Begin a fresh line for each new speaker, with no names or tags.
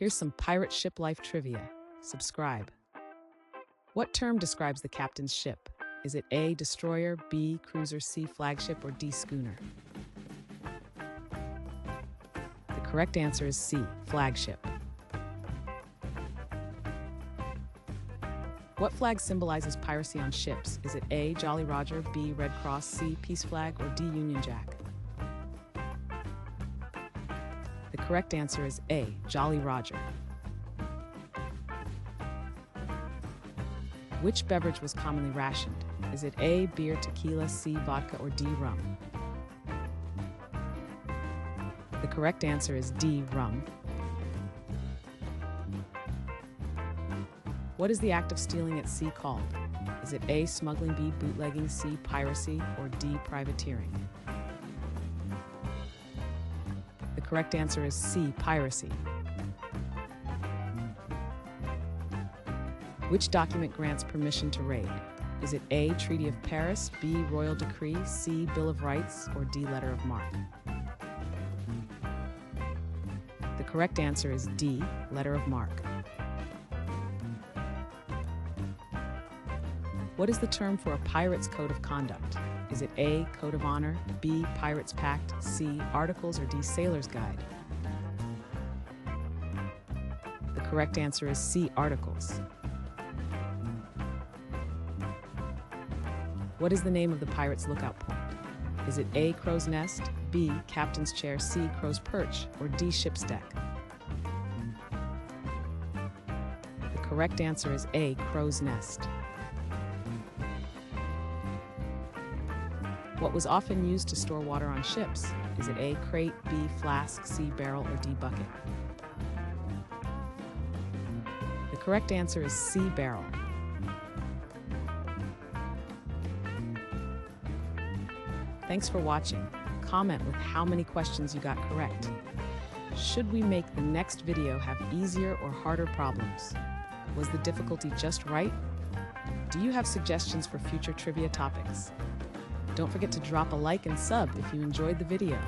Here's some pirate ship life trivia. Subscribe. What term describes the captain's ship? Is it A, destroyer, B, cruiser, C, flagship, or D, schooner? The correct answer is C, flagship. What flag symbolizes piracy on ships? Is it A, Jolly Roger, B, Red Cross, C, Peace Flag, or D, Union Jack? The correct answer is A, Jolly Roger. Which beverage was commonly rationed? Is it A, beer, tequila, C, vodka, or D, rum? The correct answer is D, rum. What is the act of stealing at sea called? Is it A, smuggling, B, bootlegging, C, piracy, or D, privateering? The correct answer is C, piracy. Which document grants permission to raid? Is it A, Treaty of Paris, B, Royal Decree, C, Bill of Rights, or D, Letter of Marque? The correct answer is D, Letter of Marque. What is the term for a pirate's code of conduct? Is it A, Code of Honor, B, Pirate's Pact, C, Articles, or D, Sailor's Guide? The correct answer is C, Articles. What is the name of the pirate's lookout point? Is it A, Crow's Nest, B, Captain's Chair, C, Crow's Perch, or D, Ship's Deck? The correct answer is A, Crow's Nest. What was often used to store water on ships? Is it A, crate, B, flask, C, barrel, or D, bucket? The correct answer is C, barrel. Thanks for watching. Comment with how many questions you got correct. Should we make the next video have easier or harder problems? Was the difficulty just right? Do you have suggestions for future trivia topics? Don't forget to drop a like and sub if you enjoyed the video.